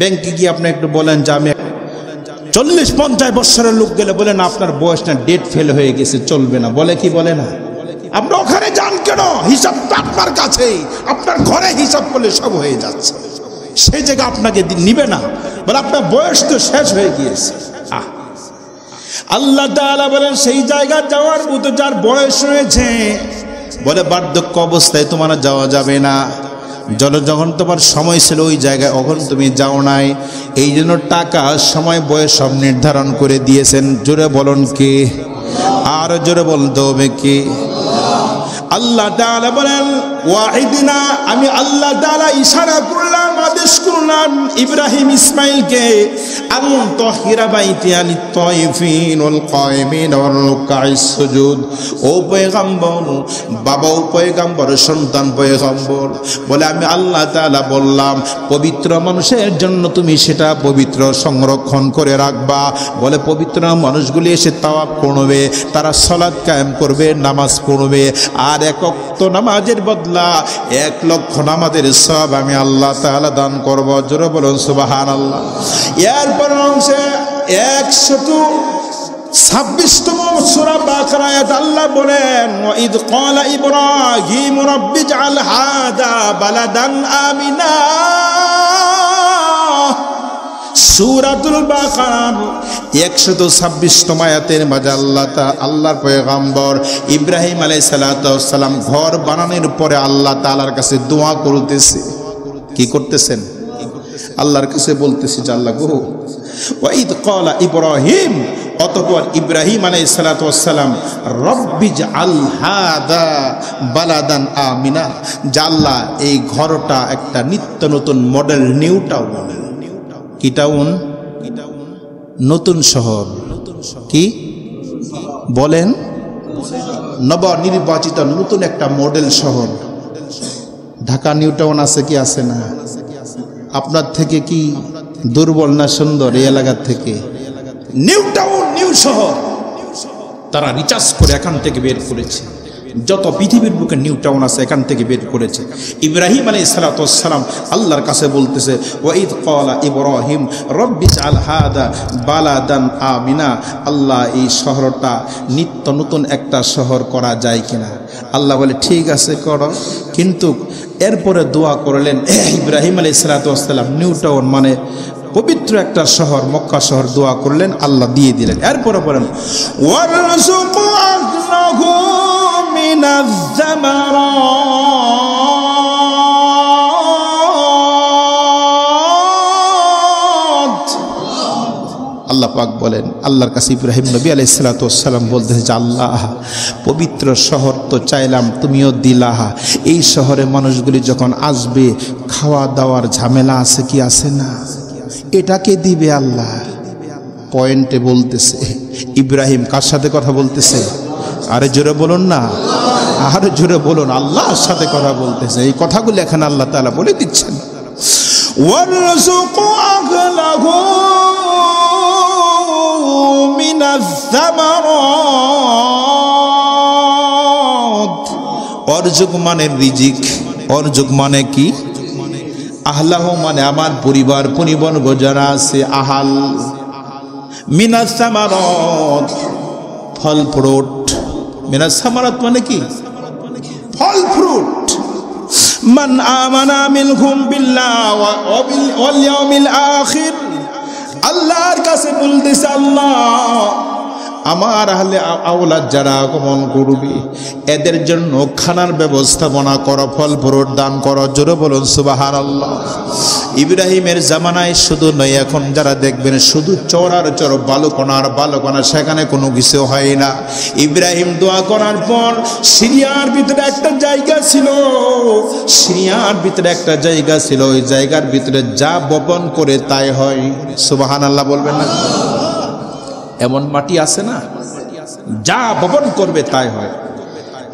ব্যাংকে গিয়ে আপনি একটু বলেন যে আমি 40-50 বছরের লোক গেলে বলেন আপনার বয়সটা ডেট ফেল হয়ে গেছে, চলবে না, বলে কি বলে না? আপনি ওখানে যান কেন? হিসাব তো আপনার কাছেই, আপনার ঘরে হিসাব করলে সব হয়ে যাচ্ছে। সেই জায়গা আপনাকে নিবে না, বলে আপনার বয়স তো শেষ হয়ে গিয়েছে। আল্লাহ তাআলা বলেন সেই জায়গা যাওয়ার মতো যার বয়স হয়েছে, বলে বার্ধক্য অবস্থায় তোমার যাওয়া যাবে না। যখন তোমার সময় ছিল ওই জায়গায় এখন তুমি যাও নাই, এই জন্য টাকা সময় বয়স সব নির্ধারণ করে দিয়েছেন। জোরে বলুন কে? আর জোরে বলতে হবে কে? আল্লাহ তাআলা বলেন ওয়াহিদিনা, আমি আল্লাহ তাআলা ইশারা করলাম, আদেশ করলাম ইব্রাহিম ইসমাইলকে, আন তাহিরা বাইতি আনিত তাইফিন ওয়াল কায়িমিন ওয়াল রুকাইস সুজুদ। ও পয়গম্বর, বাবা ও পয়গম্বর, সন্তান পয়গম্বর, বলে আমি আল্লাহ তাআলা বললাম পবিত্র মানুষের জন্য তুমি সেটা পবিত্র সংরক্ষণ করে রাখবা। বলে পবিত্র মানুষগুলি এসে তাওয়াফ করবে, তারা সালাত কায়েম করবে, নামাজ পড়বে, আর এক ওয়াক্ত নামাজের বদলা 1 লক্ষ নামাজের সব আমি আল্লাহ তাআলা দান করব। জোরে বলুন সুবহানাল্লাহ। এরপর অংশে 126তম সূরা বাকারায় আল্লাহ বলেন ওয়াইদ ক্বালা ইব্রাহিম রাব্বি ইজআল হাযা বালাদান আমিনা। সূরাতুল বাকারা 126তম আয়াতের মাঝে আল্লাহর পয়গম্বর ইব্রাহিম আলাইহিস সালাতু ওয়াস সালাম ঘর বানানোর পরে আল্লাহ তাআলার কাছে দোয়া করতেছে। কি করতেছেন? আল্লাহর কাছে বলতেছে যে আল্লাহ গো, ওয়াইদ ক্বালা ইব্রাহিম, অতঃপর ইব্রাহিম আলাইহিস সালাতু ওয়াস সালাম রব্বি ইজআল হাযা বালাদান আমিনা, যে আল্লাহ এই ঘরটা একটা নিত্য নতুন মডেল, নিউ টাউন। কি টাউন? নতুন শহর। কি বলেন? নবনির্বাচিত নতুন একটা মডেল শহর। ঢাকা নিউ টাউন আছে কি আছে না? আপনার থেকে কি দুর্বল না সুন্দর এই এলাকার থেকে? নিউ টাউন, নিউ শহর, তারা রিচার্জ করে এখান থেকে বের করেছে। যত পৃথিবীর বুকে নিউ টাউন আছে এখান থেকে বের করেছে। ইব্রাহিম আলাইহিস সালাতু ওয়াস সালাম আল্লাহর কাছে বলতেছে ওয়াইদ ক্বালা ইব্রাহিম রব্বি ইজআল হাযা বালাদান আমিনা, আল্লাহ এই শহরটা নিত্য নতুন একটা শহর করা যায় কিনা? আল্লাহ বলে ঠিক আছে করো, কিন্তু এরপরে দোয়া করলেন ইব্রাহিম আলাইহিস সালাতু ওয়াস সালাম নিউ টাউন মানে পবিত্র একটা শহর মক্কা শহর দোয়া করলেন, আল্লাহ দিয়ে দিলেন। এরপরে বলেন ওয়ারযুকু আহলাহু মিনাজ জামারাত। আল্লাহ পাক বলেন, আল্লাহর কাছে ইব্রাহিম নবী আলাইহিস সালাতু ওয়াস সালাম বলতেছে যে আল্লাহ পবিত্র শহর তো চাইলাম, তুমিও দিলা, এই শহরে মানুষগুলি যখন আসবে খাওয়া দাওয়ার ঝামেলা আছে কি আছে না? এটাকে দিবে আল্লাহ। পয়েন্টে বলতেছে ইব্রাহিম কার সাথে কথা বলতেছে? আরে জোরে বলুন না, আরে জোরে বলুন। আল্লাহর সাথে কথা বলতেছে। এই কথাগুলো এখানে আল্লাহ তাআলা বলে দিচ্ছেন ওয়ারযুকু আহলাহু মিনাজ জামারাত। অরযুক মানে রিজিক, অরযুক মানে কি? আহলাহ মানে আমার পরিবার পরিবর্গ যারা আছে, আহাল। মিনাস সামারাত ফল ফ্রুট, মিনাস সামারাত মানে কি? ফল ফ্রুট। মান আমানা মিনহুম বিল্লাহি ওয়াল ইয়াউমিল আখির। আল্লাহর কাছে বলতেছে আল্লাহ আমার আহলে আওলাদ যারা আগমন করবে এদের জন্য খানার ব্যবস্থাপনা করো, ফল ফ্রুট দান করো। জোরে বলুন সুবহানাল্লাহ। ইব্রাহিমের জামানায় শুধু নয়, এখন যারা দেখবেন শুধু চর আর চর, বালুকণার বালুকণা, সেখানে কোনো কিছু হয় না। ইব্রাহিম দোয়া করার পর সিরিয়ার ভিতরে একটা জায়গা ছিল, সিরিয়ার ভিতরে একটা জায়গা ছিল, ওই জায়গার ভিতরে যা বপন করে তাই হয়। সুবহানাল্লাহ বলবেন না? এমন মাটি আছে না, যা বপন করবে তাই হয়।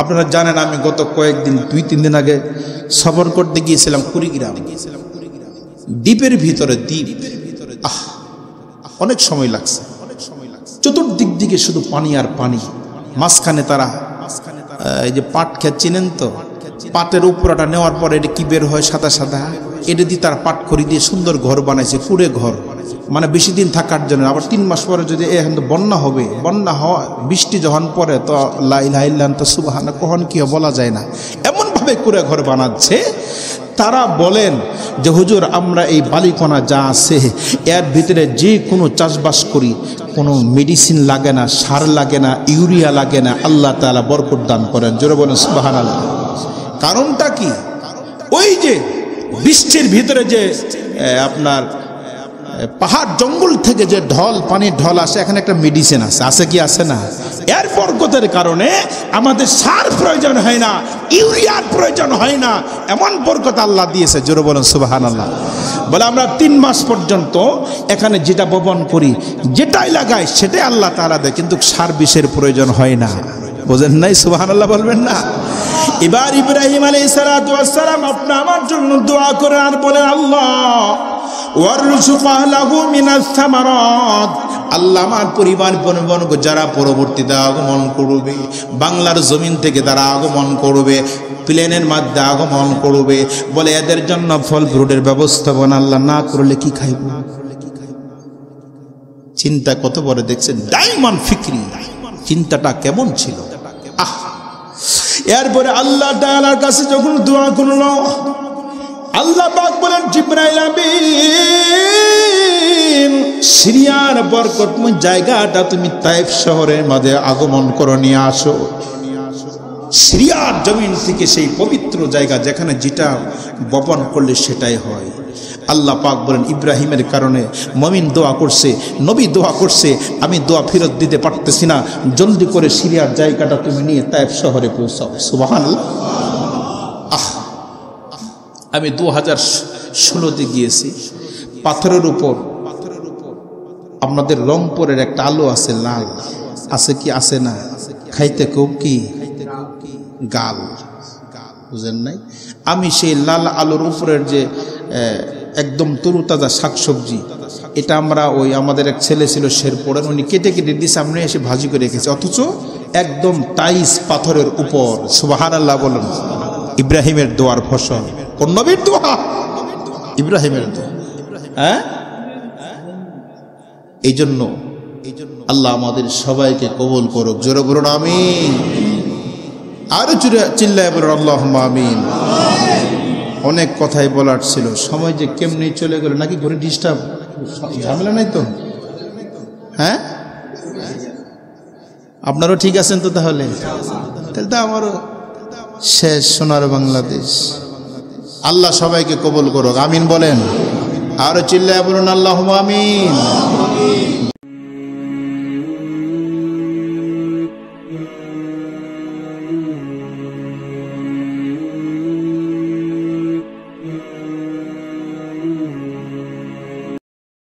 আপনারা জানেন আমি গত কয়েকদিন 2-3 দিন আগে সফর করতে গিয়েছিলাম কুড়িগ্রাম। দ্বীপের ভিতরে দ্বীপ, অনেক সময় লাগছে। চতুর্দিক দিকে শুধু পানি আর পানি। মাঝখানে তারা এই যে পাট ক্ষেত চিনেন তো, পাটের উপরটা নেওয়ার পরে এটা কি বের হয় সাদা সাদা, এটা দিয়ে তারা পাট খড়ি দিয়ে সুন্দর ঘর বানাইছে, কুড়ে ঘর, মানে বেশি দিন থাকার জন্য। আবার 3 মাস পরে যদি এখন তো বন্যা হবে, বন্যা হয় বৃষ্টি যখন পরে তো লা ইলাহা ইল্লাল্লাহ সুবহানাল্লাহ কখন কি বলা যায় না, এমনভাবে কুড়ে ঘর বানাচ্ছে। তারা বলেন যে হুজুর আমরা এই বালিকণা যা আছে এর ভিতরে যে কোনো চাষবাস করি, কোনো মেডিসিন লাগে না, সার লাগে না, ইউরিয়া লাগে না, আল্লাহ তাআলা বরকত দান করেন। জোরে বলেন সুবহানাল্লাহ। কারণটা কি? ওই যে বৃষ্টির ভিতরে যে আপনার পাহাড় জঙ্গল থেকে যে ঢল পানির ঢল আসে, এখানে একটা মেডিসিন আছে কি আছে না? এর বরকতের কারণে আমাদের সার প্রয়োজন হয় না, ইউরিয়ার প্রয়োজন হয় না, এমন বরকত আল্লাহ দিয়েছে। জোরে বলেন সুবহানাল্লাহ। বলে আমরা 3 মাস পর্যন্ত এখানে যেটা বপন করি, যেটাই লাগাই সেটাই আল্লাহ তাআলা দেয়, কিন্তু সার বিষের প্রয়োজন হয় না। বোঝেন নাই? সুবহানাল্লাহ বলবেন না? এবার ইব্রাহিম আলাইহিস সালাতু ওয়াস সালাম আপনি আমার জন্য দোয়া করেন আর বলেন, আল্লাহ ওয়ারযুক আহলাহু মিনাস সামারাত, আল্লাহ আমার পরিবার বর্গ যারা পরবর্তীতে আগমন করবে, বাংলার জমিন থেকে তারা আগমন করবে, প্লেনের মাধ্যমে আগমন করবে, বলে এদের জন্য ফল ফ্রুটের ব্যবস্থাপনা আল্লাহ না করলে কি খাইব? চিন্তা কত বড় দেখছেন, ডায়মন্ড ফিকরি চিন্তাটা কেমন ছিল। এরপরে আল্লাহ তাআলার কাছে যখন দোয়া করলো, আল্লাহ পাক বলেন, জিবরাইল আমিন, সিরিয়ার বরকতময় জায়গাটা তুমি তায়েফ শহরের মাঝে আগমন করে নিয়ে আসো। সিরিয়ার জমিন থেকে সেই পবিত্র জায়গা যেখানে যেটা বপন করলে সেটাই হয়। আল্লাহ পাক বলেন, ইব্রাহিমের কারণে মুমিন দোয়া করছে, নবী দোয়া করছে, আমি দোয়া ফেরত দিতে পারতেছি না, জলদি করে সিরিয়ার জায়গাটা তুমি নিয়ে তায়েফ শহরে পৌঁছাও। সুবহানাল্লাহ। আমি 2016-তে গিয়েছি, পাথরের উপর আপনাদের রংপুরের একটা আলো আছে, লাল আছে কি আছে না? খাইতে খুব কি গাল, বুঝেন নাই? আমি সেই লাল আলোর উপরের যে একদম তরুতাজা শাকসবজি, এটা আমরা ওই আমাদের এক ছেলে ছিল শেরপুরের, উনি কেটে কেটে দিয়ে সামনে এসে ভাজি করে রেখেছে, অথচ একদম টাইস পাথরের উপর। সুবহানাল্লাহ বলেন। ইব্রাহিমের দোয়ার ফসল। কোন নবীর দোয়া? ইব্রাহিমের দোয়া। হ্যাঁ, এই জন্য আল্লাহ আমাদের সবাইকে কবুল করুক। জোরে বলুন আমিন। আরো চিল্লায় বলুন আল্লাহুম্মা আমিন। অনেক কথাই বলার ছিল, সময় যে কেমনি চলে গেল। নাকি ঘরে ডিস্টার্ব ঝামেলা নাই তো? হ্যাঁ, আপনারও ঠিক আছেন তো? তাহলে তো আমারও শেষ সোনার বাংলাদেশ। আল্লাহ সবাইকে কবুল করুক। আমিন বলেন। আরো চিল্লায় বলুন আল্লাহুম্মা আমিন।